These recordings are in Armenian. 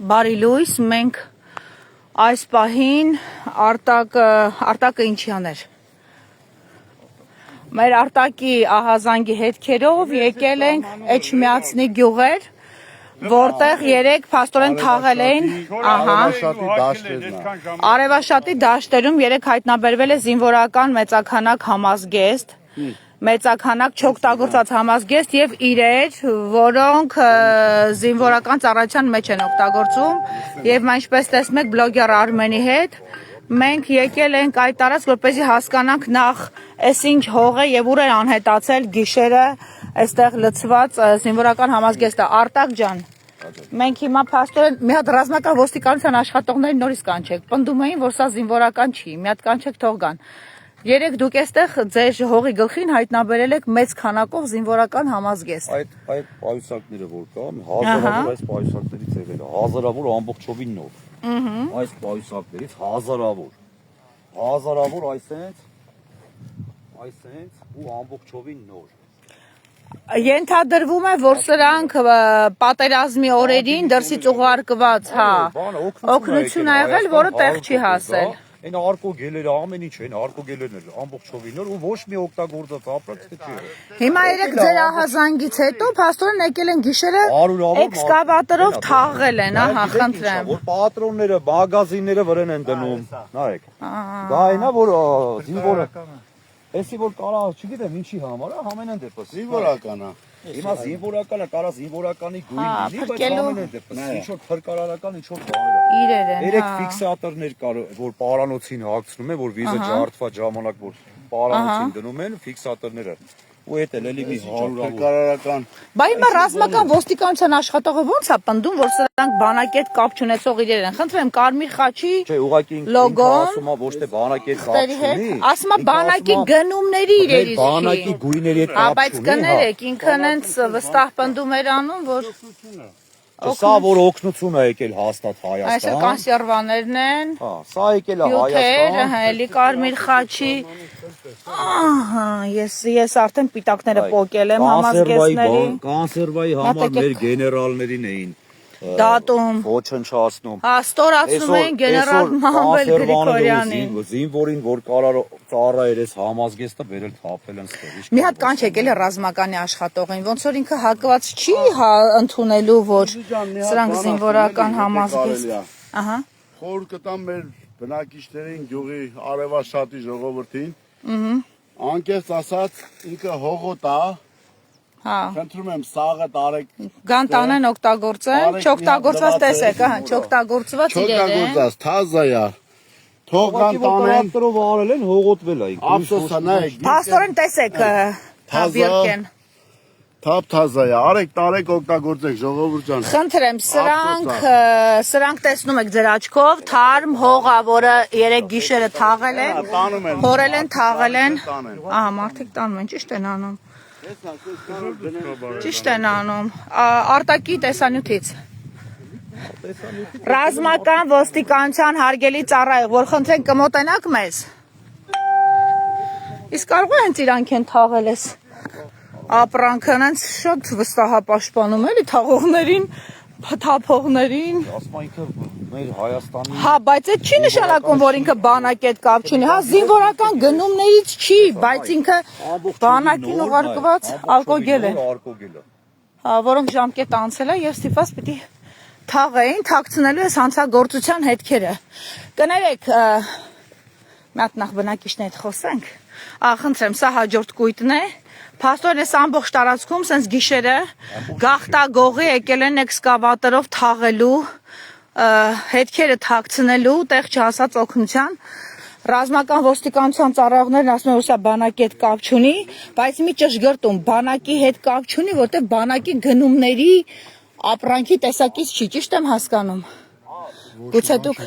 Բարի լույս, մենք այս պահին արտակը ինչի աներ։ Մեր արտակի ահազանգի հետքերով եկել ենք Էջմիածնի գյուղեր, որտեղ երեք փաստորեն թաղել էին, Արևաշատի դաշտերում երեք հայտնաբերվել է զինվորական մեծաքանակ համազգեստ, մեծաքանակ չօգտագործված համազգեստ եւ իրեր, որոնք զինվորական ծառայության մեջ են օգտագործում եւ ինչպես տեսնում եք բլոգեր Արմենի հետ մենք եկել ենք այդ տարածք, որպեսզի հասկանանք նախ այս ինչ հող է եւ ուր է անհետացել գիշերը այստեղ լցված զինվորական համազգեստը Արտակ ջան մենք հիմա փաստորեն մի հատ ռազմական ոստիկանության աշխատողներին նորից կանչեք պնդում էին որ սա զինվորական չի մի հատ կանչեք թող գան Երեք դուք այստեղ ձեր հողի գլխին հայտնաբերել եք մեծ քանակով զինվորական համազգեստ։ Այդ պայուսակները որ կան, հազարավոր այս պայուսակներից եղել է, հազարավոր ամբողջովին նոր։ Այս պայուսակներից հազարավոր այսենց ու ամբողջովին նոր։ Ենթադրվում է, որ սրանք պատերազմի օրերին դրսից ուղարկված, օգնություն ա եղել, որը տեղ չի հասել։ Այն արկոգելերը ամեն ինչ են, արկոգելերն ամբողջովին նոր ու ոչ մի օգտագործած ապրանք չի եղել։ Հիմա երեք ձեր ահազանգից հետո փաստորեն եկել են գիշերը էքսկավատորով թաղել են, խնդրեմ։ Որ պատրոնները, մագազինները վրան են դնում, նայեք։ Դա այն է, որ զինվորը Էսի որ կարա, չգիտեմ ինչի համար, ամենայն դեպս զինվորական է։ Հիմա զինվորականը կարա զինվորականի գույն լինի, բայց ամենայն դեպս ինչ որ փրկարարական ինչ որ բաներ։ Իրեր են։ Երեք ֆիքսատորներ կար, որ պարանոցին հագցնում են, որ վիզը ջարդված ժամանակ որ պարանոցին դնում են ֆիքսատորները։ Ու էդ էլ էլի մի 100 փրկարարական։ Բա հիմա ռազմական ոստիկանության աշխատողը ո՞նց է պնդում, որ սրանք բանակետ կապ չունեցող իրեր են։ Խնդրեմ, Կարմիր խաչի Չէ, ուղղակի ինքը ասում է ոչ թե բանակետ կապ չունի։ Ասում է բանակի գնումների իրերի։ Բանակի գույների հետ կապ չունի։ Բայց կներեք, ինքը հենց վստահ պնդում էր անում, որ Սա որ օգնություն է եկել հաստատ Հայաստան։ Այսօր կոնսերվաներն են։ Սա եկել է Հայաստան։ Էլի Կարմիր խաչի։ Ահա, ես արդեն պիտակները պոկել եմ համազգեստների։ Կոնսերվայի համար մեր գեներալներին էին դատում ոչնչացնում։ Ստորացնում են գեներալ Մամվել Գրիգորյանին։ Զինվորին որ կարար ծառայեր այս համազգեստը վերել թափել են ստեղ։ Մի հատ կանչ եկել է ռազմականի աշխատողին, ոնց որ ինքը հակված չի ընդունելու, որ սրանք զինվորական համազգեստ։ Ահա։ Խոր կտամ մեր բնակիչներին գյուղի Արևաշատի ժողովրդին։ Անկեղծ ասած, ինքը հողոտ է։ Խնդրում եմ սաղը տարեք Գան տանեն օգտագործեն, չօգտագործված տեսեք, չօգտագործված իրեր են։ Չօգտագործած թազա է։ Թող գան տանեն։ Տրով արել են հողոտվել է։ Ափսոսա նայեք։ Փաստորեն տեսեք, Բիրկեն։ Թափ թազա է։ Արեք տարեք օգտագործեք ժողովուրդ ջան։ Խնդրեմ, սրանք տեսնում եք ձեր աչքով, թարմ հողա, որը երեք գիշերը թաղել են, հորել են, թաղել են։ Ահա, մարդիկ տանում են, ճիշտ են անում։ Ճիշտ են անում, արտակի տեսանյութից Ռազմական ոստիկանության հարգելի ծառայող, որ խնդրենք կմոտենաք մեզ Իսկ կարող է հենց իրանք են թաղել ես ապրանքը հենց շատ վստահապաշտպանում էլի թաղողներին, թափողներին Ասում ինքը մեր Հայաստանի Հա, բայց այդ չի նշանակում, որ ինքը բանակետ կապ չունի, հա, զինվորական գնումներից չի, բայց ինքը բանակին ուղարկված ալկոգել է, որոնք ժամկետ անցել է և ստիպված պիտի թաղեին, թաքցնելու ես հանցագործության հետքերը։ Կներեք, մի հատ նախ բնակիչների հետ խոսենք, խնդրեմ, սա հաջորդ կույտն է, Փաստորեն այս ամբողջ տարածքում սենց գիշերը գաղտագողի եկել են էքսկավատորով թաղելու հետքերը թաքցնելու տեղ չհասած օգնության ռազմական ոստիկանության ծառայողներն ասում են որ սա բանակի հետ կապ չունի, բայց մի ճշգրտում բանակի հետ կապ չունի, որտեղ բանակի գնումների ապրանքի տեսակից չի, ճիշտ եմ հասկանում։ Գուցե դուք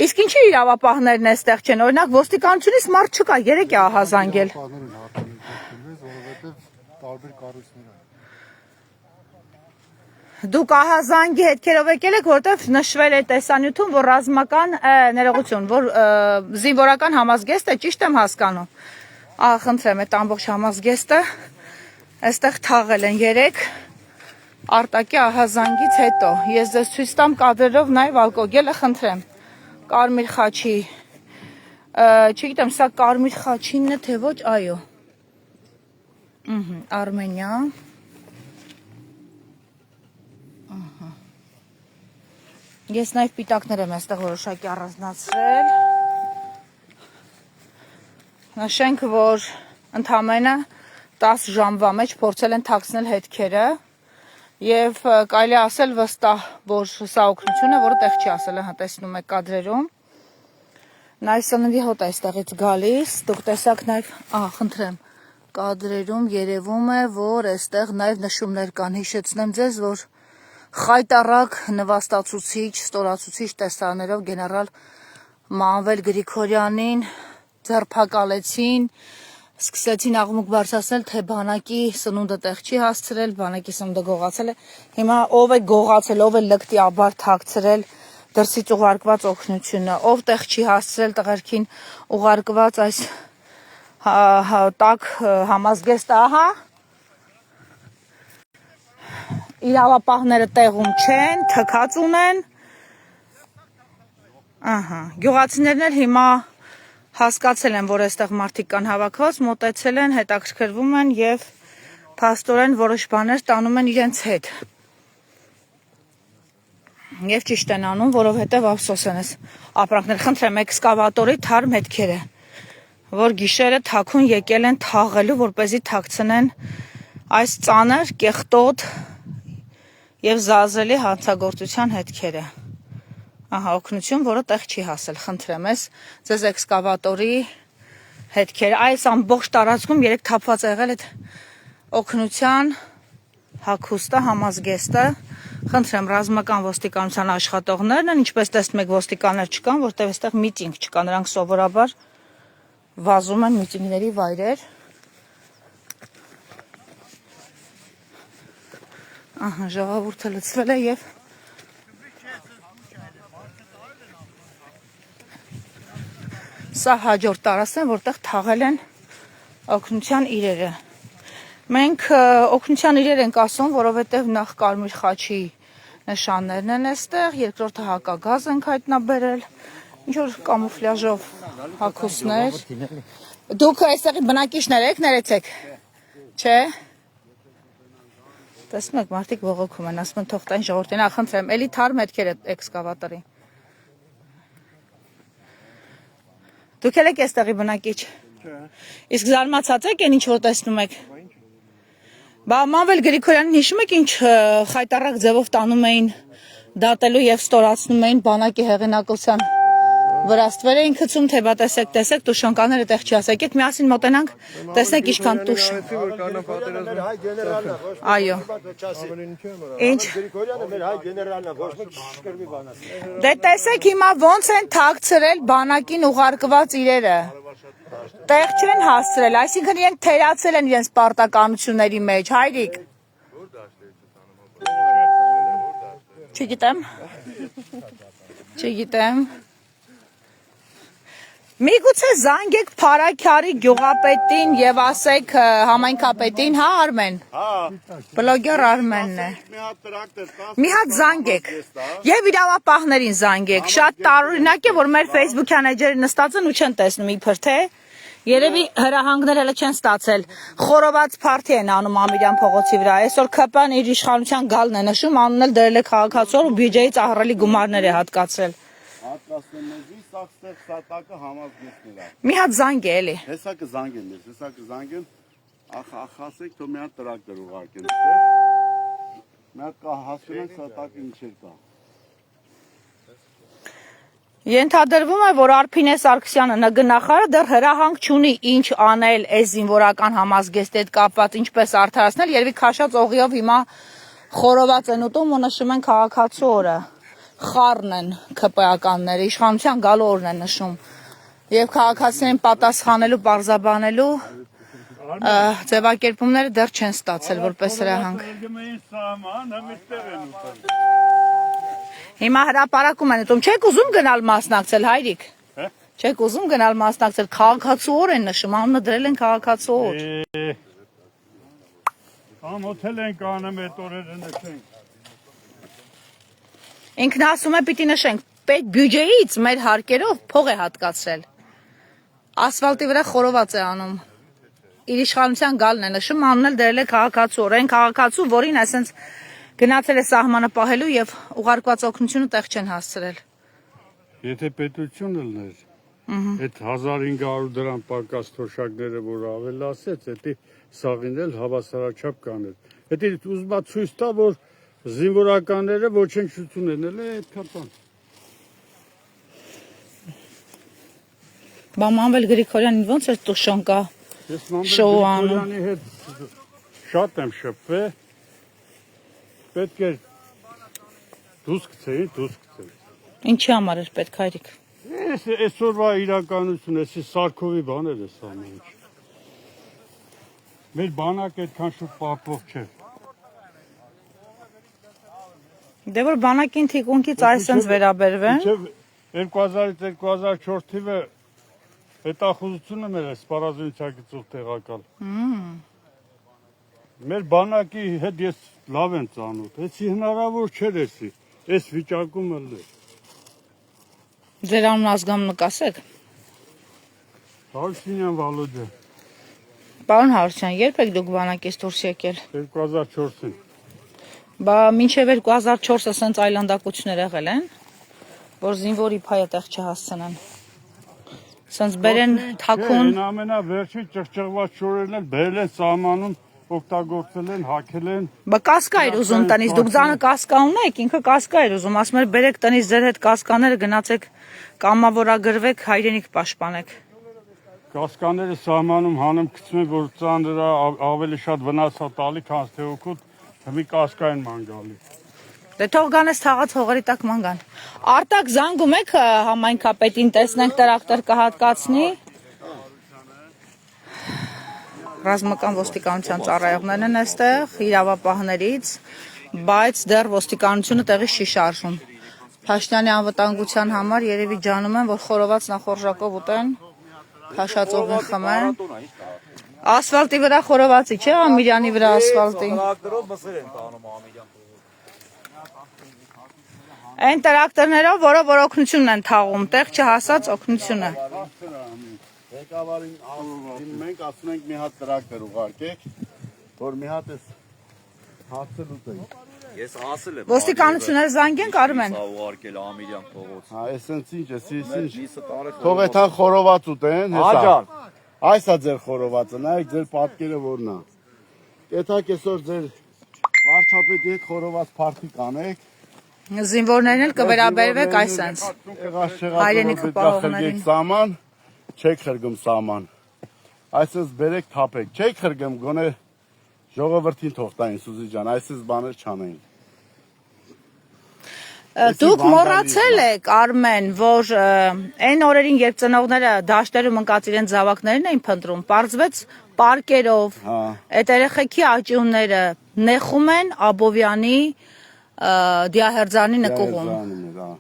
Իսկ ինչի իրավապահներն այստեղ չեն, օրինակ ոստիկանությունից մարդ չկա, երեք է ահազանգել։ Դուք ահազանգի հետքերով եկել եք, որտեղ նշվել է տեսանյութում, որ ռազմական ներողություն, որ զինվորական համազգեստ է, ճիշտ եմ հասկանում։ Խնդրեմ, այդ ամբողջ համազգեստը այստեղ թաղել են երեք Արտակի ահազանգից հետո ես ձեզ ցույց տամ կադրերով նաև ալկոգելը խնդրեմ կարմիր խաչի չգիտեմ սա կարմիր խաչինն է թե ոչ այո Արմենիա ես նաև պիտակներ եմ այստեղ որոշակի առանձնացրել նշենք որ ընդամենը 10 ժամվա մեջ փորձել են թաքցնել հետքերը Եվ կարելի ասել վստահ, որ սա օգնություն է, որը տեղ չի ասել, տեսնում եք կադրերում։ Նայ սննդի հոտ է այստեղից գալիս, դուք տեսաք նաև, խնդրեմ, կադրերում երևում է, որ այստեղ նաև նշումներ կան, հիշեցնեմ ձեզ, որ խայտառակ նվաստացուցիչ, ստորացուցիչ տեսաներով գեներալ Մանվել Գրիգորյանին ձերբակալեցին Սկսեցին աղմուկ բարձրացնել, թե բանակի սնունդը տեղ չի հասցրել, բանակի սնունդը գողացել է։ Հիմա ով է գողացել, ով է լկտի աբար թաքցրել դրսից ուղարկված օգնությունը, ով տեղ չի հասցրել տղերքին ուղարկված այս տակ համազգեստը, ահա։ Իրավապահները տեղում չեն, թքած ունեն։ Ահա, գյուղացիներն էլ հիմա Հասկացել են, որ այստեղ մարդիկ կան հավաքված, մոտեցել են, հետաքրքրվում են եւ փաստորեն որոշ բաներ տանում են իրենց հետ։ Եվ ճիշտ են անում, որովհետեւ ափսոս են այս ապրանքներ։ Խնդրեմ, էքսկավատորի թարմ հետքերը, որ գիշերը թաքուն եկել են թաղելու, որպեսզի թաքցնեն այս ծանր, կեղտոտ եւ զազելի հանցագործության հետքերը։ Ահա օգնություն, որը տեղ չի հասել, խնդրեմ ես, ձեզ էքսկավատորի հետքերը, այս ամբողջ տարածքում երեք թափված եղել այդ օգնության հագուստը, համազգեստը, խնդրեմ ռազմական ոստիկանության աշխատողներն են, ինչպես տեսնում եք ոստիկաններ չկան, որտեղ այստեղ միտինգ չկա, նրանք սովորաբար վազում են միտինգների վայրեր։ Ահա ժողովուրդը լցվել է եւ Սա հաջորդ տարածքն է, որտեղ թաղել են օգնության իրերը։ Մենք օգնության իրեր ենք ասում, որովհետև նախ կարմիր խաչի նշաններն են այստեղ, երկրորդը հակագազ ենք հայտնաբերել, ինչ որ կամուֆլյաժով հագուստներ։ Դուք այստեղի բնակիչներ եք, ներեցեք։ Չէ։ Տեսնում եք, մարդիկ բողոքում են, ասում են թող տային ժողովրդին, խնդրեմ, էլի թարմ հետքեր է էքսկավատորի։ Դուք եք այստեղի բնակիչ։ Իսկ զարմացած եք այն ինչ որ տեսնում եք։ Բա Մանվել Գրիգորյանին հիշում եք ինչ խայտառակ ձևով տանում էին դատելու եւ ստորացնում էին բանակի հեղինակության վրա ստվեր էին գցում, թե բա տեսեք, տուշոնկաները տեղ չի ասա, եկեք միասին մոտենանք, տեսնեք ինչքան տուշ։ Այո։ Ինչ։ Գրիգորյանը մեր հայ գեներալն է, ոչ մեկ շկրվի բան ասել։ Դե տեսեք հիմա ոնց են թաքցրել բանակին ուղարկված իրերը։ Տեղ չեն հասցրել, այսինքն իրենք թերացել են իրենց պարտականությունների մեջ, հայրիկ։ Չգիտեմ։ Միգուցե զանգեք Փարաքյարի գյուղապետին եւ ասեք համայնքապետին, հա Արմեն։ Հա։ Բլոգեր Արմենն է։ Մի հատ զանգեք։ Եվ իրավապահներին զանգեք։ Շատ տարօրինակ է, որ մեր Facebook-յան էջերը նստած են ու չեն տեսնում իբր թե Երևի հրահանգներ հələ չեն ստացել։ Խորոված փարթի են անում Ամիրյան փողոցի վրա։ Այսօր ԿՊ-ն իր իշխանության գալն է նշում, անունն էլ դրել է քաղաքացու ու բյուջեից ահռելի գումարներ է հատկացրել։ Հատկացնելուզի սախստեղ սատակը համազգեստներ է։ Մի հատ զանգ է էլի։ Հեսա կզանգեն, հեսա կզանգեն, ասեք թող մի հատ տրակտոր ուղարկեն, չէ՞։ Մի հատ հասցնենք սատակը ինչեր կա։ Ենթադրվում է, որ Արփինե Սարգսյանը ՆԳ-նախարարը դեռ հրահանգ չունի ինչ անել այս զինվորական համազգեստի հետ կապված, ինչպես արդարացնել, երևի քաշած օղիով հիմա խորոված են ուտում ու նշում են քաղաքացու օրը։ Խառն են ԿՊ-ականները, իշխանության գալու օրն են նշում։ Եվ քաղաքացիներին պատասխանելու, պարզաբանելու ձևակերպումները դեռ չեն ստացել որպես հրահանգ։ Հիմա հրապարակում են ուտում, չեք ուզում գնալ մասնակցել, հայրիկ։ Չեք ուզում գնալ մասնակցել, քաղաքացու օր են նշում, անունը դրել են քաղաքացու օր։ Ամոթել ենք անում այդ օրերը նշենք։ Ինքն ասում է պիտի նշենք, պետ բյուջեից մեր հարկերով փող է հատկացրել։ Ասֆալտի վրա խորոված է անում։ Իր իշխանության գալն է նշում, անուն էլ դրել է քաղաքացու, օրեն քաղաքացու, որին այսենց գնացել է սահմանը պահելու եւ ուղարկված օգնությունը տեղ չեն հասցրել։ Եթե պետությունը լներ, այդ 1500 դրամ պակաս թոշակները, որ ավելացեց, դա սաղին էլ հավասարաչափ կաներ։ Դա ուզում է ցույց տա, որ զինվորականները ոչնչություն են այդ կապան։ Մամվել Գրիգորյանին ո՞նց է տուշոնկա։ Ես Մամվել հետ շատ եմ շփվել։ Պետք է դուս գցեի։ Ինչի համար էր պետք հայրիկ։ Այսօրվա իրականություն, էսի Սարքովի բաներ է սա ինչ։ Մեր բանակը այդքան շուտ պահպող չէ։ Դե որ բանակին թիկունքից այսպես վերաբերվեն։ 2000-2004 թիվը հետախուզությունը մեր է սպառազինչագծով տեղակալ։ Մեր բանակի հետ ես լավ եմ ծանոթ, էսի հնարավոր չէր էսի, այս վիճակում էլ է։ Ձեր անուն ազգամ նկասեք։ Հարությունյան Վալոդյան։ Պարոն Հարությունյան, երբ եք դուք բանակից դուրս եկել։ 2004-ին։ Բա մինչև 2004-ը սենց այլանդակություններ եղել են, որ զինվորի փայը տեղ չհասցնեն։ Սենց բերեն թաքուն։ Չէ, ամենավերջի ճղճղված շորերն էլ բերել են սահմանում, օգտագործել են, հագել են։ Բա կասկա էր ուզում տնից, դուք ձանը կասկա ունեք, ինքը կասկա էր ուզում, ասում էր բերեք տնից ձեր հետ կասկաները գնացեք կամավորագրվեք, հայրենիք պաշտպանեք։ Կասկաները սահմանում հանում գցում են, որ ծանրը ավելի շատ վնաս է տալի, քան թե օգուտ մի կասկա են ման գալի։ Դե թող գանես թաղած հողերի տակ ման գան։ Արտակ զանգում եք համայնքապետին, տեսնենք տրակտոր կհատկացնի։ Ռազմական ոստիկանության ծառայողներն են այստեղ, իրավապահներից, բայց դեռ ոստիկանությունը տեղից չի շարժում։ Փաշտյանի անվտանգության համար երևի ջանում են, որ խորոված նախորժակով ուտեն, քաշածողին խմեն։ Ասֆալտի վրա խորովածի չէ, Ամիրյանի վրա ասֆալտի։ Այն տրակտորներով, որով որ օգնությունն են թաղում, տեղ չհասած օգնությունը։ Ղեկավարին մենք ասում ենք մի հատ տրակտոր ուղարկեք, որ մի հատ էս հացը լուծենք։ Ես ասել եմ։ Ոստիկանությունները զանգենք Արմեն։ Սա ուղարկել Ամիրյան փողոց։ Հա, էսենց ինչ է, ինչ։ Միսը տարել։ Թող այդքան խորոված ուտեն, հեսա։ Աջան։ Այս է ձեր խորովածը, նայեք ձեր պատկերը որն է։ Կեթակ այսօր ձեր վարչապետի հետ խորոված փարթի կանեք։ Զինվորներն էլ կվերաբերվեք այսպես։ Հայրենիքը պահողներին։ Սաման, չեք խրգում սաման։ Այսպես բերեք թափեք, չեք խրգում, գոնե ժողովրդին թող տային Սուզի ջան, այսպես բաներ չանեն։ Դուք մոռացել եք Արմեն, որ այն օրերին, երբ ծնողները դաշտերում ընկած իրենց զավակներին էին փնտրում, պարզվեց պարկերով, այդ երեխեքի աճյունները նեխում են Աբովյանի Դիահերձանի նկուղում,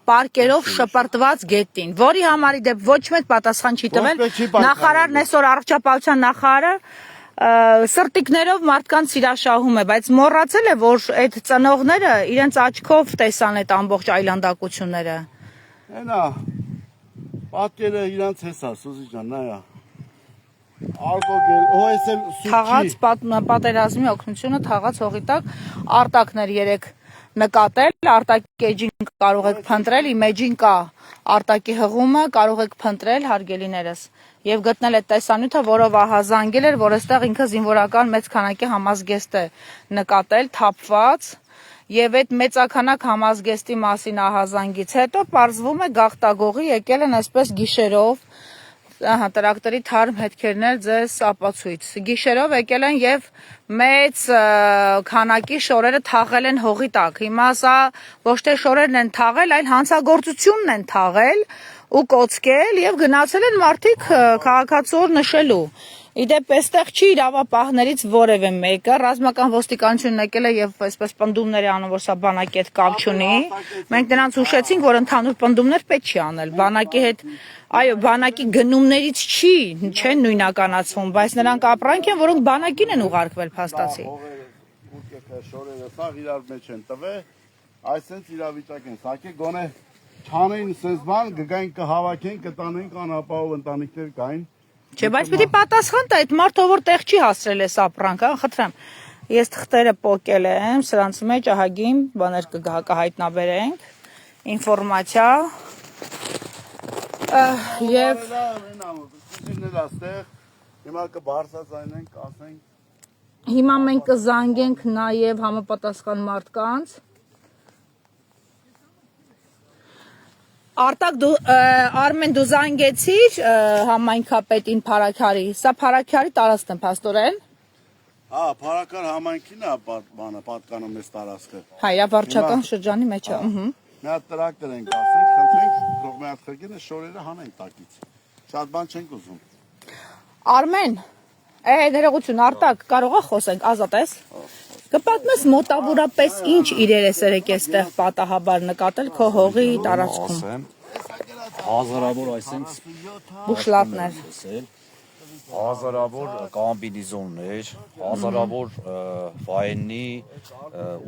պարկերով շպրտված գետին, որի համար դեպ ոչ մեկ պատասխան չի տվել, նախարարն այսօր առողջապահության նախարարը սրտիկներով մարդկանց իրաշահում է, բայց մոռացել է, որ այդ ծնողները իրենց աչքով տեսան այդ ամբողջ այլանդակությունները։ Այնա, պատկերը իրանց հեսա, Սուզի ջան, նայա։ Ալկոգել, այս էլ սուտ չի։ Թաղած պատերազմի օգնությունը թաղած հողի տակ արտակներ 3 նկատել, արտակի էջին կարող եք փնտրել, իմ էջին կա արտակի հղումը, կարող եք փնտրել հարգելիներս եւ գտնել այդ տեսանյութը, որով ահազանգել էր, որ այստեղ ինքը զինվորական մեծ քանակի համազգեստ է նկատել, թափված եւ այդ մեծականակ համազգեստի մասին ահազանգից հետո պարզվում է գաղտագողի եկել են այսպես գիշերով, ահա տրակտորի թարմ հետքերներ ձեզ ապացույց։ Գիշերով եկել են եւ մեծ քանակի շորերը թաղել են հողի տակ։ Հիմա սա ոչ թե շորերն են թաղել, այլ հանցագործությունն են թաղել ու կոծկել եւ գնացել են մարդիկ քաղաքացիոր նշելու։ Իդեպ այստեղ չի իրավապահներից որևէ մեկը, ռազմական ոստիկանությունն եկել է եւ այսպես պնդումներ է անում, որ սա բանակի հետ կապ չունի։ Մենք նրանց հուշեցինք, որ ընդհանուր պնդումներ պետք չի անել։ Բանակի հետ, այո, բանակի գնումներից չեն նույնականացվում, բայց նրանք ապրանք են, որոնք բանակին են ուղարկվել փաստացի։ Ուտքը շորերը սաղ իրար մեջ են տվել, այսենց իրավիճակ են սակե գոնե չանեին սենց բան, գգային կհավաքեն, կտանենք անապահով ընտանիքներ կային։ Չէ, բայց պիտի պատասխան տա այդ մարդը որ տեղ չի հասրել էս ապրանքը, խնդրեմ։ Ես թղթերը պոկել եմ, սրանց մեջ ահագին բաներ կհայտնաբերենք, ինֆորմացիա եւ հիմա կբարձրացնենք, ասենք հիմա մենք կզանգենք նաեւ համապատասխան մարդկանց Արտակ դու Արմեն դու զանգեցիր համայնքապետին Փարաքարի, սա Փարաքարի տարածքն է փաստորեն։ Հա, Փարաքար համայնքին է բանը պատկանում էս տարածքը։ Հա, իրա վարչական շրջանի մեջ է, Մի հատ տրակտոր ենք ասենք, խնդրենք ռոմեացրգենը շորերը հանենք տակից։ Շատ բան չենք ուզում։ Արմեն, ներողություն, Արտակ, կարող է խոսենք, ազատ ես։ Կպատմես մոտավորապես ինչ իրեր ես երեք այստեղ պատահաբար նկատել քո հողի տարածքում։ Հազարավոր այսենց Բուշլատներ։ հազարավոր կամբինիզոններ, հազարավոր վայենի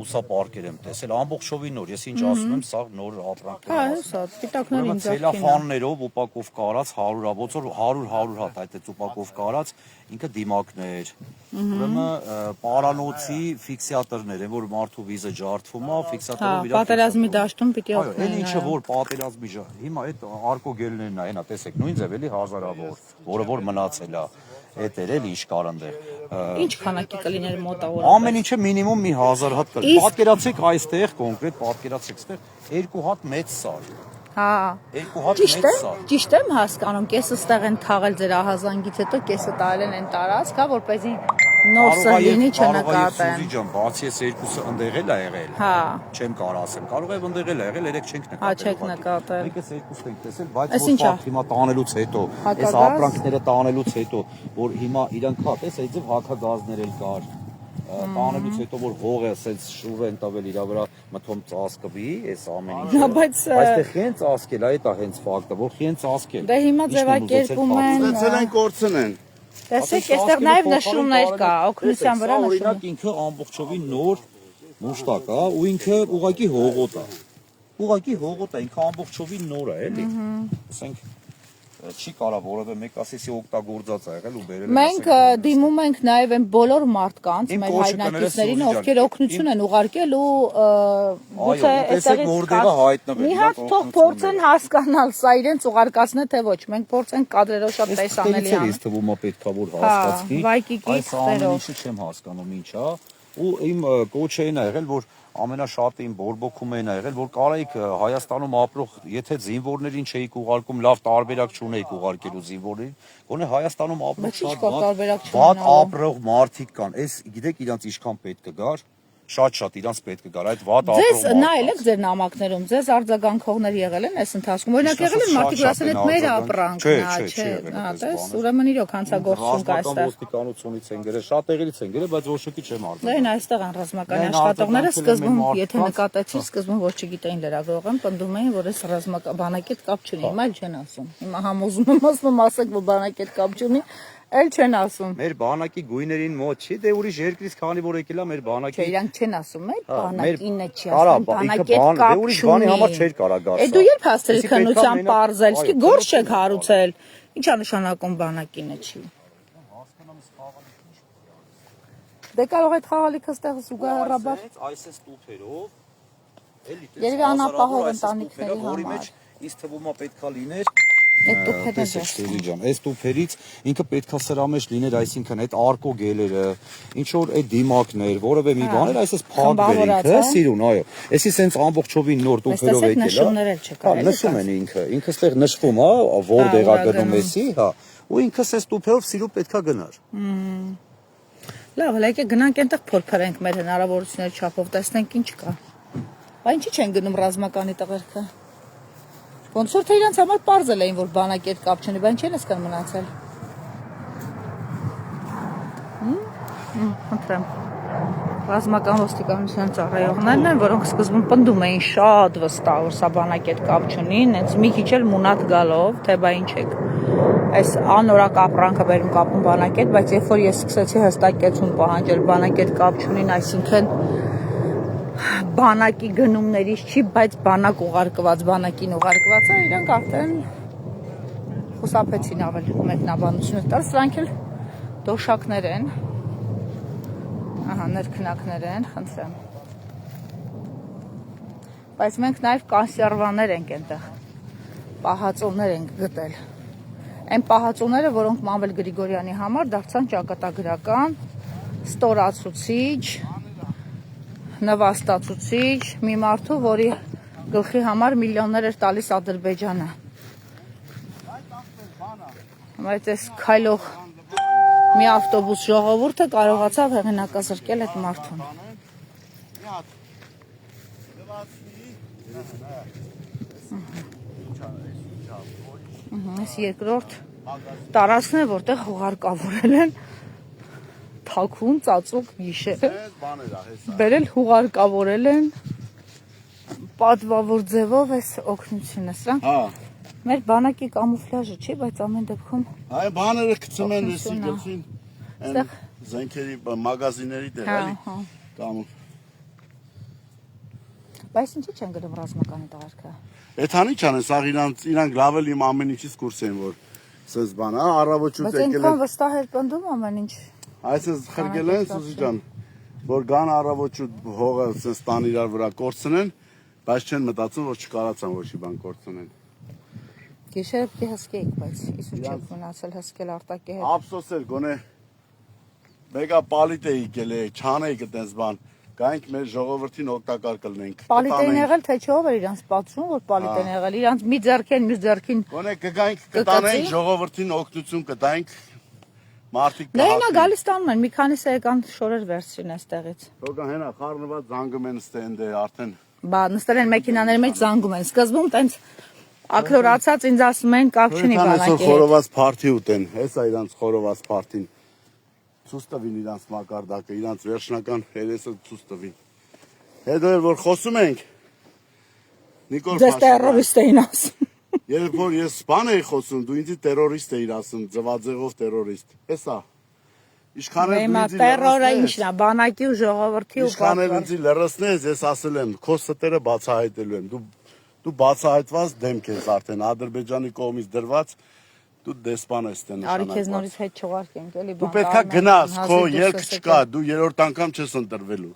ուսապարկեր եմ տեսել, ամբողջովին նոր, ես ինչ ասում եմ, սա նոր ապրանքներ Հա, հեսա, պիտակների ինձ ցելոֆաններով ուպակով կարած 100 հատ այդ ուպակով կարած ինքը դիմակներ, ուրեմն պարանոցի ֆիքսատորներ են, որ մարդու վիզը ջարդվում է, ֆիքսատորով իրար պատերազմի դաշտում պիտի Այո, այն ինչը որ պատերազմի հիմա այդ արկոգելներն է, հենա տեսեք, նույն ձև էլի հազարավոր, որը որ մնացել է, այդ էր էլի իշկար այնտեղ։ Ինչ քանակի կլիներ մոտավորապես։ Ամեն ինչը մինիմում մի 1000 հատ կլինի։ Պատկերացեք այստեղ կոնկրետ պատկերացեք, այստեղ 2 հատ մեծ սար։ Հա։ 2 հատ մեծ սար։ Ճիշտ եմ հասկանում, կեսը ստեղ են թաղել ձեր ահազանգից հետո, կեսը տարել են տարածք, հա, որպեսզի նոր սրլինի չնկատեն։ Սուզի ջան, բացի այս երկուսը ընդեղ էլ է եղել։ Հա։ Չեմ կարող ասեմ, կարող է ընդեղ էլ է եղել, երեք չենք նկատել։ Հա, չեք նկատել։ Մենք այս երկուսն ենք տեսել, բայց որ հիմա տանելուց հետո, այս ապրանքները տանելուց հետո, որ հիմա իրանք հա, տես այդ ձև հակագազներ էլ կար։ Տանելուց հետո որ հողը ասենց շուռ են տվել իրա վրա մթոմ ծածկվի, այս ամեն ինչը։ Բայց այստեղ խեն ծածկել, այդ է հենց ֆակտը, որ խեն ծածկել։ Դե հիմա ձևակերպում են։ Ստացել են կորցնեն։ Տեսեք, այստեղ նաև նշումներ կա, օգնության վրա նշում։ Օրինակ ինքը ամբողջովին նոր մուշտակ է ու ինքը ուղակի հողոտ է։ Ուղակի հողոտ է, ինքը ամբողջովին նոր է, էլի։ Ասենք չի կարա որևէ մեկ ասեսի օգտագործած ա եղել ու բերել։ Մենք դիմում ենք նաև այն բոլոր մարդկանց, մեր հայրենակիցներին, ովքեր օգնություն են ուղարկել ու գուցե այստեղից մի հատ թող փորձեն հասկանալ, սա իրենց ուղարկածն է թե ոչ։ Մենք փորձենք կադրերով շատ տեսանելի անել։ Ես թվում է պետքա որ հասկացվի։ Վայկիկի թղթերով։ Այս ինչը չեմ հասկանում ինչ է։ Ու իմ կոչերն ա եղել, որ ամենաշատը իմ բորբոքում են ա եղել, որ կարայիք Հայաստանում ապրող, եթե զինվորներին չէիք ուղարկում, լավ տարբերակ չունեիք ուղարկելու զինվորներին, գոնե Հայաստանում ապրող շատ վատ ապրող մարդիկ կան։ Այս գիտեք իրանց ինչքան պետք է գար, շատ իրանց պետք է գար այդ վատ ապրող։ Ձեզ նայել եք ձեր նամակներում, ձեզ արձագանքողներ եղել են այս ընթացքում։ Օրինակ եղել են մարդիկ, որ ասեն այդ մեր ապրանքն է, չէ, հա, տես, ուրեմն իրոք հանցագործություն կա այստեղ։ Ոստիկանությունից են գրել, շատ տեղից են գրել, բայց ոչ շուտի չեմ արձագանքել։ Դե այստեղ են ռազմական աշխատողները սկզբում, եթե նկատեցի, սկզբում ոչ չգիտեին լրագրող են, պնդում էին, որ այս ռազմական բանակետ կապ չունի, հիմա էլ չեն ասում։ Հիմա համոզում եմ ասում, ասեք, որ բանակետ կապ չունի, էլ չեն ասում։ Մեր բանակի գույներին մոտ չի, դե ուրիշ երկրից քանի որ եկել է մեր բանակի։ Չէ, իրանք չեն ասում, բանակինը չի ասում, բանակետ կապ ուրիշ բանի համար չէր կարա գար։ Դու երբ հասցրել քննության պարզել, իսկի գործ չեք հարուցել։ Ինչա նշանակում բանակինը չի։ Դե կարող այդ խաղալիքը ստեղ զուգահեռաբար այս ստուփերով էլի երևի անապահով ընտանիքների համար։ Ինձ թվում է պետքա լիներ այդ տուփերը այս տուփերից ինքը պետքա սրա մեջ լիներ, այսինքն այդ արկոգելերը, ինչ որ այդ դիմակներ, որևէ մի բաներ, այսպես փակվեր ինքը, սիրուն, այո։ Էսի սենց ամբողջովին նոր տուփերով եկել է։ Նշումներ էլ չկա։ Նշում են ինքը ստեղ նշվում է, որտեղ է գնում էսի, հա, ու ինքը սենց տուփերով սիրու պետքա գնար։ Լավ, հələ եկեք գնանք այնտեղ փորփրենք մեր հնարավորությունների չափով, տեսնենք ինչ կա։ Բա ինչի չեն գնում ռազմականի տղերքը։ Ոնց որ թե իրանց համար պարզել էին, որ բանակետ կապ չունի, բայց չեն ասկան մնացել։ Խնդրեմ։ Ռազմական ոստիկանության ծառայողներն են, որոնք սկզբում պնդում էին շատ վստահ, որ սա բանակետ կապ չունի, հենց մի քիչ էլ մունատ գալով, թե բա ինչ եք։ այս անորակ ապրանքը բերում կապում բանակետ, բայց երբ որ ես սկսեցի հստակ կեցում պահանջել, բանակետ կապ չունին, այսինքն բանակի գնումներից չի, բայց բանակ ուղարկված, բանակին ուղարկված է, իրանք արդեն խուսափեցին ավել մեկնաբանությունը տալ, սրանք էլ դոշակներ են, ահա ներքնակներ են, խնդրեմ, բայց մենք նաև կոնսերվաներ ենք այնտեղ, պահածոներ ենք գտել, այն պահածոները, որոնք Մանվել Գրիգորյանի համար դարձան ճակատագրական, ստորացուցիչ, նվաստացուցիչ, մի մարդու, որի գլխի համար միլիոններ էր տալիս Ադրբեջանը։ Բայց այս քայլող մի ավտոբուս ժողովուրդը կարողացավ հեղինակազրկել այդ մարդուն։ Այս երկրորդ տարածքն է, որտեղ հուղարկավորել են թաքուն, ծածուկ գիշերը, բերել հուղարկավորել են պատվավոր ձևով այս օգնությունը, սրանք մեր բանակի կամուֆլաժը չի, բայց ամեն դեպքում այ բաները գցում են էսի գլխին, այն զենքերի մագազինների տեղ, էլի, կամուֆ։ Բայց ինչի չեն գնում ռազմականի տղերքը։ Էթանի չան, սաղ իրանք լավ էլ իմ ամեն ինչից կուրս են, որ սենց բան, առավոտ բայց այնքան վստահ էր պնդում ամեն ինչ։ Այսպես խրգել են Սուզի ջան, որ գան առավոտ հողը սենց տան իրար վրա կորցնեն, բայց չեն մտածում, որ չկարացան ոչ մի բան կորցնեն։ Գիշերը պիտի հսկեիք, բայց իսու չեք մնացել հսկել արտակի հետ։ Ափսոս էր, գոնե մեգա պալիտ է իկել է, չանեիք այդպես բան, գայինք մեր ժողովրդին օգտակար կլնենք։ Պալիտ են եղել, թե չէ ով էր իրանց պատմում, որ պալիտ են եղել, իրանց մի ձեռքին, մյուս ձեռքին։ Գոնե կգայինք կտանենք ժողովրդին օգնություն կտայինք։ Նայնա գալիս տանում են, մի քանիսը եկան շորեր վերցրին այստեղից։ Թողա հենա խառնված զանգում են ստենդը արդեն։ Բա նստել են մեքենաների մեջ զանգում են։ Սկզբում տենց ակլորացած ինձ ասում են կապ չունի բանակի հետ։ Խորոված փարթի ուտեն, հեսա իրանց խորոված փարթին։ Ցույց տվին իրանց մակարդակը, իրանց վերջնական երեսը ցույց տվին։ Հետո որ խոսում ենք Նիկոլ Ձեզ տերորիստ էին ասում։ Երբ որ ես բան էի խոսում, դու ինձ տերորիստ էիր ասում, ձվածեղով տերորիստ։ Հեսա։ Իշխանել ինձ տերորը ինչն է, բանակի ու ժողովրդի ու իշխանել ինձ լրացնես, ես ասել եմ, քո ստերը բացահայտելու եմ։ Դու բացահայտված դեմք ես արդեն Ադրբեջանի կողմից դրված, դու դեսպան ես տեն նշանակված։ Արի քեզ նորից հետ չուղարկենք, էլի բան։ Դու պետքա գնաս, քո ելք չկա, դու երրորդ անգամ չես ընտրվելու։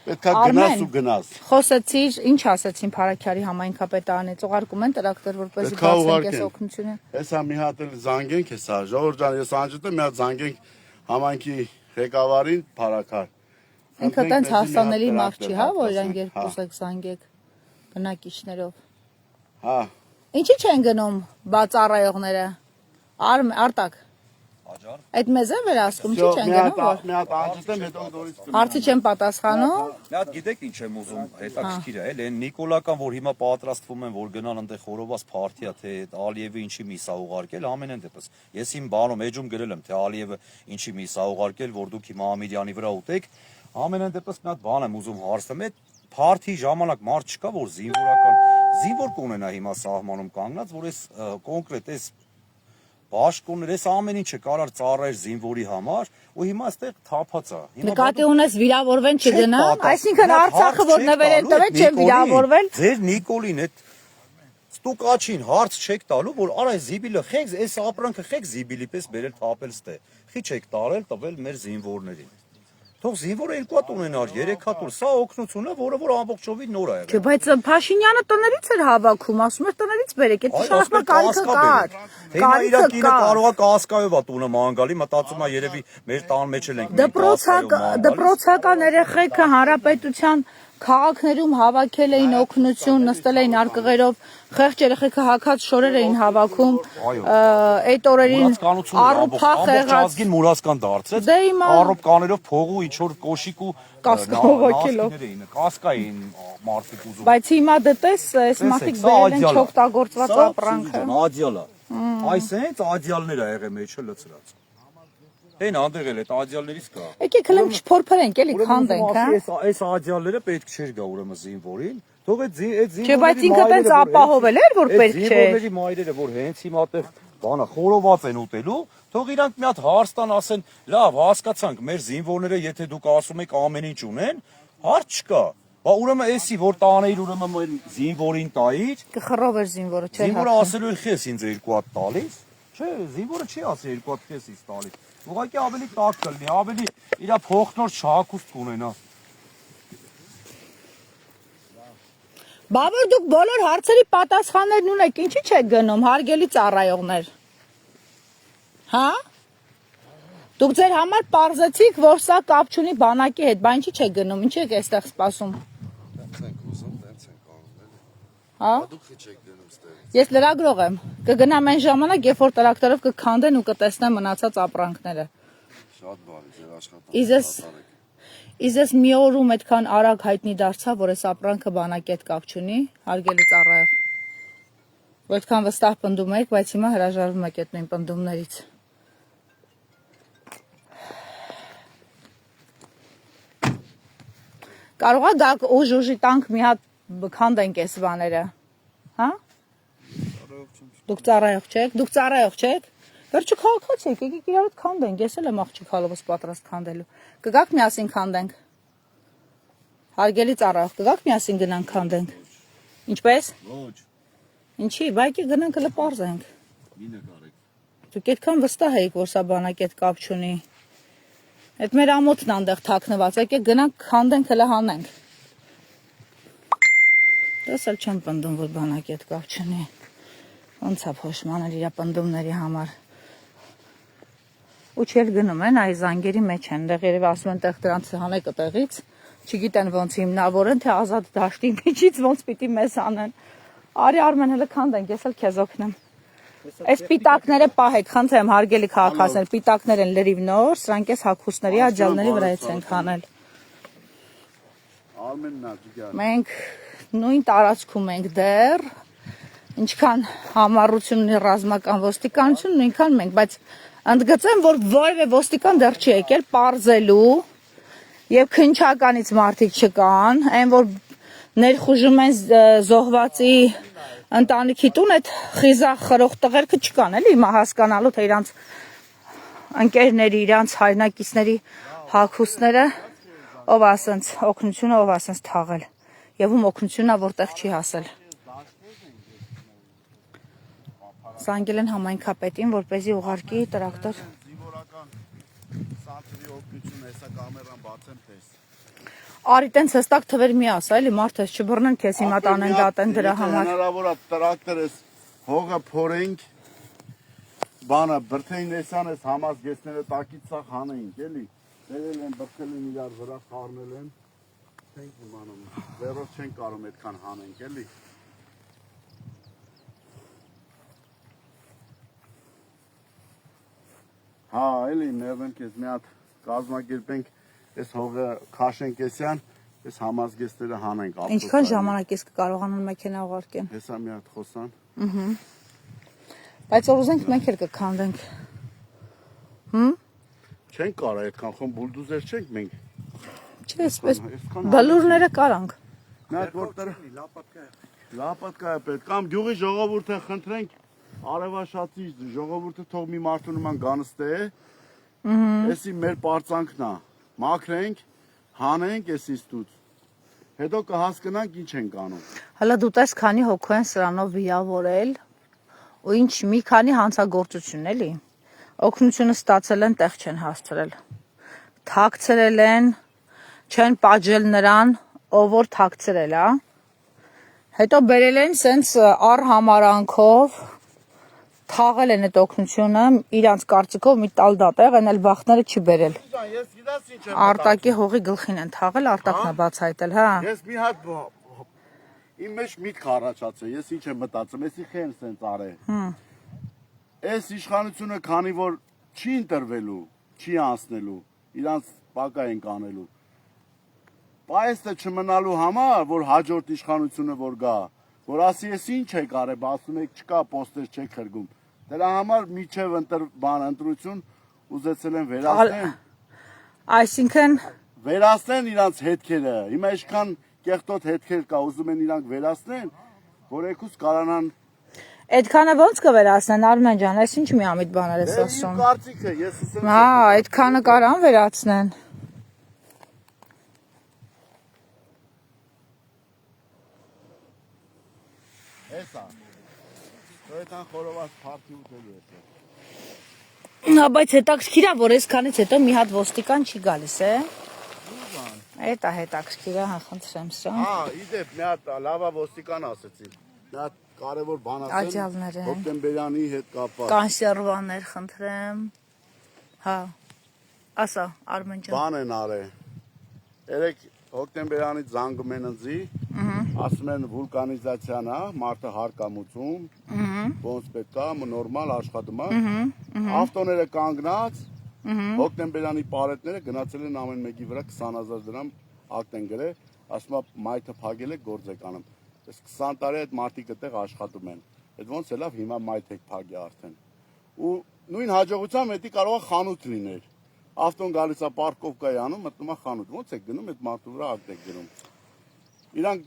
Պետքա գնաս ու գնաս։ Խոսեցիր, ինչ ասեցին Փարաքյարի համայնքապետարանից, ուղարկում են տրակտոր, որպեսզի բացենք այս օգնությունը։ Հեսա մի հատ էլ զանգենք, հեսա Ժողովուրդ ջան, ես անջատեմ, մի հատ զանգենք համայնքի ղեկավարին Փարաքար։ Ինքը տենց հասանելի մարդ չի, հա, որ իրան երկուսեք զանգեք բնակիչներով։ Հա։ Ինչի չեն գնում բացառայողները։ Արտակ։ Աջար։ Այդ մեզ է վերահսկում, չի չեն գնում որ։ Մի հատ անջատեմ, հետո նորից կգնամ։ Հարցի չեն պատասխանում։ Մի հատ գիտեք ինչ եմ ուզում, հետաքրքիր է, էլ այն Նիկոլական, որ հիմա պատրաստվում են, որ գնան այնտեղ խորոված փարթիա, թե Ալիևը ինչի միսա ուղարկել, ամենեն դեպս։ Ես իմ բանում էջում գրել եմ, թե Ալիևը ինչի միսա ուղարկել, որ դուք հիմա Ամիրյանի վրա ուտեք, ամենեն դեպս մի հատ բան եմ ուզում հարցնել, այդ փարթի ժամանակ մարդ չկա, որ զինվոր կունենա հիմա սահմանում կանգնած, որ այս կոնկրետ այս Բաշկոներ, այս ամեն ինչը կարար ծառայեր զինվորի համար, ու հիմա այստեղ թափած է։ Նկատի ունես վիրավորվեն չգնան, այսինքն Արցախը որ նվերեն տվել չեն վիրավորվել։ Ձեր Նիկոլին այդ ստուկաչին հարց չեք տալու, որ արա զիբիլը խեք, այս ապրանքը խեք զիբիլի պես բերել թափել ստե։ Խի չեք տարել տվել մեր զինվորներին։ Թող զինվորը 2 հատ ունենար, 3 հատ, սա օգնություն է, որը որ ամբողջովին նոր է եղել։ Չէ, բայց Փաշինյանը տներից էր հավաքում, ասում էր տներից բերեք, այդ իշխանական կարիքը կար։ Հիմա իր կինը կարող է կասկայով է տունը մանգալի, մտածում է երևի մեր տան մեջ էլ ենք։ Դպրոցական երեխեքը հանրապետության քաղաքներում հավաքել էին օգնություն, նստել էին արկղերով, խեղճ երեխեքը հակած շորեր էին հավաքում, այդ օրերին առուփախ եղած ազգին մուրասկան դարձրեց, առոպ կաներով փողու ինչ որ կոշիկ ու կասկա էին մարդիկ ուզում։ Բայց հիմա դտես, այս մարդիկ բերել են չօգտագործված ապրանքը։ Ադյալա։ Այս հենց ադյալներ ա եղել մեջը լցրած։ Այն անդեղել այդ ադյալներից կա։ Եկեք հլը չփորփրենք, էլի քանդենք, հա։ Այս ադյալները պետք չէր գա ուրեմն զինվորին։ Թող այդ զինվորների Չէ, բայց ինքը տենց ապահովել էր, որ պետք չէ։ Զինվորների մայրերը, որ հենց հիմա այդտեղ բանը խորոված են ուտելու, թող իրանք մի հատ հարց տան ասեն, լավ, հասկացանք, մեր զինվորները, եթե դուք ասում եք ամեն ինչ ունեն, հարց չկա։ Բա ուրեմն էսի որ տանեիր ուրեմն մեր զինվորին տայիր, Կխռով էր զինվորը, չէ՞։ զինվորը ասելու է խես ինձ 2 հատ տալիս։ Չէ, զինվորը չի ասի 2 հատ խես ինձ տալիս։ Ուղղակի ավելի տաք կլինի, ավելի իր փոխնոր չհակուստ կունենա։ Բաբր դուք բոլոր հարցերի պատասխաններն ունեք, ինչի՞ չեք գնում, հարգելի ծառայողներ։ Հա? Դուք ձեր համար պարզեցիք, որ սա կապ չունի բանակի հետ, բա ինչի՞ չեք գնում, ինչի եք այստեղ սպասում։ Հա? Ես լրագրող եմ, կգնամ այն ժամանակ, երբ որ տրակտորով կքանդեն ու կտեսնեմ մնացած ապրանքները։ Շատ բարի, ձեր աշխատանքը։ Իսկ ես մի օրում այդքան արագ հայտնի դարձա, որ այս ապրանքը բանակի հետ կապ չունի, հարգելի ծառայող։ Որ այդքան վստահ պնդում եք, բայց հիմա հրաժարվում եք այդ նույն պնդումներից։ Կարող է գաք ուժի տանք մի հատ քանդենք այս բաները։ Հա? Դուք ծառայող չեք։ Վերջը քաղաքացի եք, եկեք իրար հետ քանդենք, ես էլ եմ աղջիկ հալովս պատրաստ քանդելու։ Կգաք միասին քանդենք։ Հարգելի ծառայող, կգաք միասին գնանք քանդենք։ Ինչպես։ Ոչ, Ինչի, բայկի գնանք հələ պարզենք։ մի նկարեք։ Դուք այդքան վստահ եք, որ սա բանակի հետ կապ չունի։ Այդ մեր ամոթն այնտեղ թաքնված, եկեք գնանք քանդենք, հələ հանենք։ Դες էլ չեմ պնդում, որ բանակի հետ կապ չունի։ Ոնց է փոշմանել իր պնդումների համար։ Ու չել գնում են, այ զանգերի մեջ են, դեղ երևի ասում են տեղ դրանց հանեք տեղից, չգիտեն ոնց հիմնավորեն, թե ազատ դաշտի միջից ոնց պիտի մեզ անեն։ Արի Արմեն, հələ քանդենք, ես էլ քեզ օգնեմ։ Այս պիտակները պահեք, խնդրեմ, հարգելի քաղաքացիներ, պիտակներ են լրիվ նոր, սրանք էս հագուստների աջալների վրայից են քանել։ Արմենն է ջիգար։ Մենք նույն տարածքում ենք դեռ, ինչքան համառություն ունի ռազմական ոստիկանություն, նույնքան մենք, բայց ընդգծեմ, որ որևէ ոստիկան դեռ չի եկել պարզելու եւ քնչականից մարդիկ չկան, այն որ ներխուժում են զոհվածի ընտանիքի տուն, այդ խիզախ խրող տղերքը չկան, էլի հիմա հասկանալու թե իրանց ընկերների, իրանց հայրենակիցների հագուստները ով ասենց օգնությունը, ով ասենց թաղել եւ ում օգնությունն է որտեղ չի հասել։ Զանգել են համայնքապետին, որպեսզի ուղարկի տրակտոր։ Զինվորական սանտրի օգնություն, հեսա կամերան բացեմ տես։ Արի տենց հստակ թվեր մի ասա, էլի մարդես չբռնեն քեզ հիմա տանեն դատեն դրա համար։ Հնարավոր է տրակտորս հողը փորենք, բանը բրթեին էսան էս համազգեստները տակից սա հանեինք, էլի։ Դերել են, բրթել են իրար վրա, խառնել են։ Չենք իմանում, վերով չենք կարում այդքան հանենք, էլի։ Հա, էլի ներվենք ես մի հատ կազմակերպենք, այս հողը քաշենք էսյան, այս համազգեստները հանենք ապրոց։ Ինչքան ժամանակ ես կկարողանան մեքենա ուղարկեն։ Հեսա մի հատ խոսան։ Բայց որ ուզենք մենք էլ կքանդենք։ Չենք կարա այդքան խոմ բուլդուզեր չենք մենք։ Չէ, այսպես բլուրները կարանք։ Մի հատ որտեղ լապատկա է պետք, կամ գյուղի ժողովուրդը խնդրենք արևաշացի ժողովուրդը թող մի մարդու նման գանստե է, էսի մեր պարծանքն է, մաքրենք, հանենք էս ինստուց, հետո կհասկնանք ինչ ենք անում։ Հələ դու տես քանի հոգու են սրանով վիավորել, ու ինչ մի քանի հանցագործություն էլի, օգնությունը ստացել են, տեղ չեն հասցրել, թաքցրել են, չեն պատժել նրան, ով որ թաքցրել է, հետո բերել են սենց առհամարանքով, թաղել են այդ օգնությունը, իրանց կարծիքով մի տալ դատեղ, են էլ բախտները չի բերել։ Արտակի հողի գլխին են թաղել, արտակն է բացահայտել, հա։ Ես մի հատ իմ մեջ միտք առաջացել, ես ինչ եմ մտածում, եսի խեն սենց արել։ Այս իշխանությունը քանի որ չի ընտրվելու, չի անցնելու, իրանց պակա ենք անելու։ Պայեստը չմնալու համար, որ հաջորդ իշխանությունը որ գա, որ ասի ես ինչ եք արել, ասում եք չկա պոստեր չեք խրգում։ Դրա համար միջև ընտրություն ուզեցել են վերացնեն։ Այսինքն Վերացնեն իրանց հետքերը։ Հիմա ինչքան կեղտոտ հետքեր կա, ուզում են իրանք վերացնեն, որ եկուս կարանան Այդքանը ո՞նց կվերացնեն Արմեն ջան, այս ինչ միամիտ բաներ ես Իմ ասում։ կարծիքը, ես ասեմ։ Հա, այդքանը կարան վերացնեն։ Էսա։ Դոյտան խորոված փարթի ուտելու է։ Հա, բայց հետաքրքիր է, որ այսքանից հետո մի հատ ոստիկան չի գալիս, է։ Այդ է հետաքրքիր է, հա, խնդրեմ սա։ Հա, իդեպ մի հատ լավա ոստիկան ասեցի։ Մի հատ կարևոր բան ասեմ։ Աջալներ են։ Հոկտեմբերյանի հետ կապված։ Կանսերվաներ, խնդրեմ։ Հա։ Ասա, Արմեն ջան։ Բան են արել։ Երեք հոկտեմբերանից զանգում են ինձի, ասում են վուլկանիզացիան է, մարդը հարկամուծում, ոնց պետք է, նորմալ աշխատում է։ Ավտոները կանգնած, հոկտեմբերանի պարետները գնացել են ամեն մեկի վրա 20,000 դրամ ակտ են գրել, ասում է մայթը փակել է գործ եք անում։ Այս 20 տարի այդ մարդիկ այդտեղ աշխատում են։ Այդ ոնց է լավ հիմա մայթ եք փակի արդեն։ Ու նույն հաջողությամբ դա կարող է խանութ լիներ։ Ավտոն գալիս է պարկովկա է անում, մտնում է խանութ։ Ոնց եք գնում այդ մարդու վրա ակտ եք գրում։ Իրանք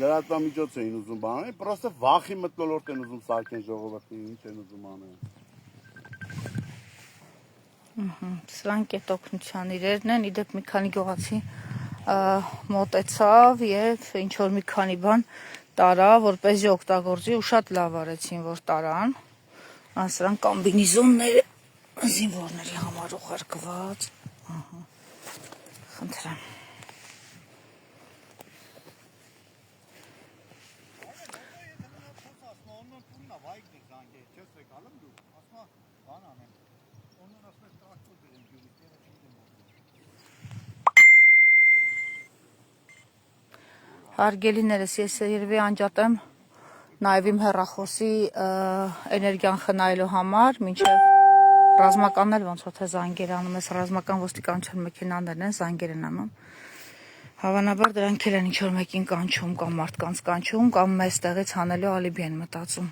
լրատվամիջոց էին ուզում բանել, պրոստը վախի մթնոլորտ են ուզում սարքեն ժողովրդին, ինչ են ուզում անել։ Սրանք այդ օգնության իրերն են, իդեպ մի քանի գյուղացի մոտեցավ եւ ինչ որ մի քանի բան տարա, որպեսզի օգտագործի ու շատ լավ արեցին, որ տարան։ Սրանք կոմբինեզոններ զինվորների համար ուղարկված։ Խնդրեմ։ Հարգելիներս, ես երևի անջատեմ նաև իմ հեռախոսի էներգիան խնայելու համար, մինչև ռազմականն էլ ոնց որ թե զանգեր անում, ես ռազմական ոստիկանության մեքենաներն են զանգեր են անում։ Հավանաբար դրանք էլ են ինչ որ մեկին կանչում կամ մարդկանց կանչում կամ մեզ տեղից հանելու ալիբի են մտածում։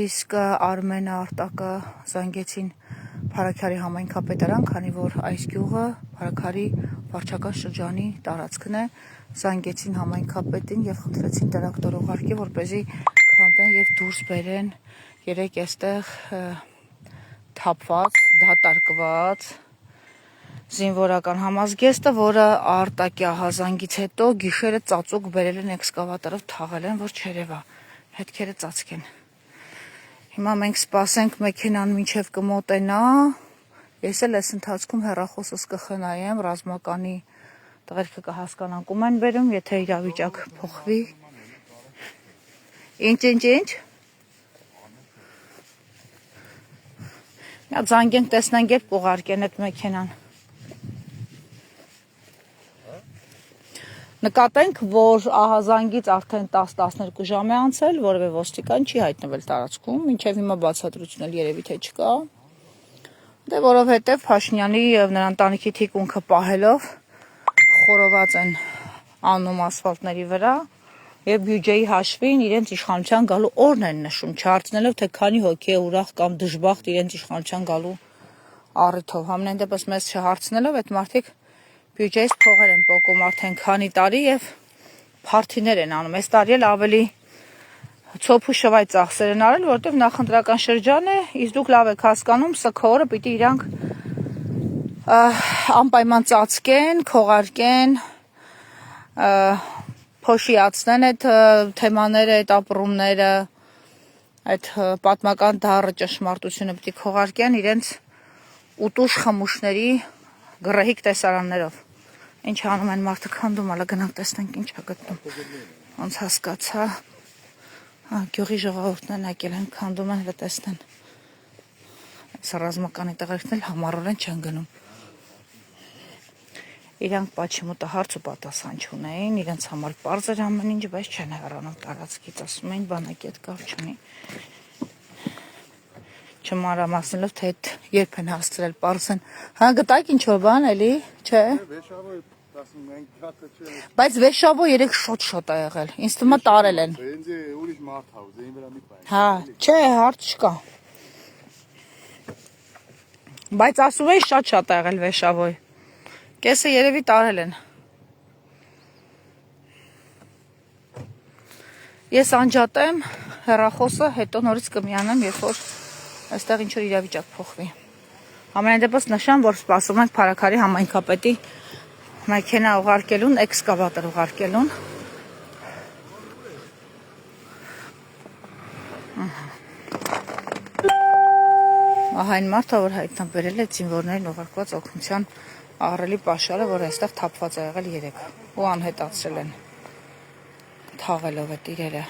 Իսկ Արմենը, Արտակը զանգեցին Փարաքարի համայնքապետարան, քանի որ այս գյուղը Փարաքարի վարչական շրջանի տարածքն է, զանգեցին համայնքապետին եւ խնդրեցին տրակտոր ուղարկի, որպեսզի քանդեն եւ դուրս բերեն երեք այստեղ թափված, դատարկված զինվորական համազգեստը, որը Արտակի ահազանգից հետո գիշերը ծածուկ բերել են էքսկավատորով թաղել են, որ չերևա, հետքերը ծածկեն։ Հիմա մենք սպասենք մեքենան մինչև կմոտենա, ես էլ այս ընթացքում հեռախոսս կխնայեմ, ռազմականի տղերքը կհասկանանք ում են բերում, եթե իրավիճակ փոխվի։ Ինչ։ Նա զանգենք տեսնենք երբ կուղարկեն այդ մեքենան։ Նկատենք, որ ահազանգից արդեն 10-12 ժամ է անցել, որևէ ոստիկան չի հայտնվել տարածքում, մինչև հիմա բացատրություն էլ երևի թե չկա։ Դե որովհետև Փաշինյանի եւ նրա ընտանիքի թիկունքը պահելով խորոված են անում ասֆալտների վրա եւ բյուջեի հաշվին իրենց իշխանության գալու օրն են նշում, չհարցնելով թե քանի հոգի է ուրախ կամ դժբախտ իրենց իշխանության գալու առիթով։ Համենայն դեպս մեզ չհարցնելով այդ մարդիկ բյուջեից փողեր են պոկում արդեն քանի տարի եւ փարթիներ են անում։ Այս տարի էլ ավելի ցոփ ու շվայ ծախսեր են արել, որովհետեւ նախընտրական շրջան է, իսկ դուք լավ եք հասկանում, սքորը պիտի իրանք անպայման ծածկեն, քողարկեն, փոշիացնեն այդ թեմաները, այդ ապրումները, այդ պատմական դառը ճշմարտությունը պիտի քողարկեն իրենց ուտուշ խմուշների գրեհիկ տեսարաններով։ Ինչ անում են մարդը քանդում, ալա գնանք տեսնենք ինչ է գտնում։ Ոնց հասկացա։ Գյուղի ժողովուրդն են եկել են քանդում են, հələ տեսնեն։ Այս ռազմականի տղերքն էլ համառորեն չեն գնում։ Իրանք պատշիմուտը հարց ու պատասխան չունեին, իրենց համար պարզ էր ամեն ինչ, բայց չեն հեռանում տարածքից, ասում էին բանակի հետ կապ չունի։ Չմանրամասնելով թե երբ են հասցրել պարզ են։ Հա գտակ ինչ որ բան էլի, չէ։ Բայց վեշավո երեք շոտ է եղել, ինձ թվում է տարել են։ Հա, չէ, հարց չկա։ Բայց ասում էի շատ է եղել վեշավոյ։ Կեսը երևի տարել են։ Ես անջատեմ հեռախոսը, հետո նորից կմիանամ, երբ որ այստեղ ինչ որ իրավիճակ փոխվի։ Ամեն դեպս նշան, որ սպասում ենք Փարաքարի համայնքապետի մեքենա ուղարկելուն, էքսկավատոր ուղարկելուն։ Ահա այն մարդը, որ հայտնաբերել է զինվորներին ուղարկված օգնության ահռելի պաշարը, որ այստեղ թափված է եղել 3 ու անհետացրել են թաղելով այդ իրերը։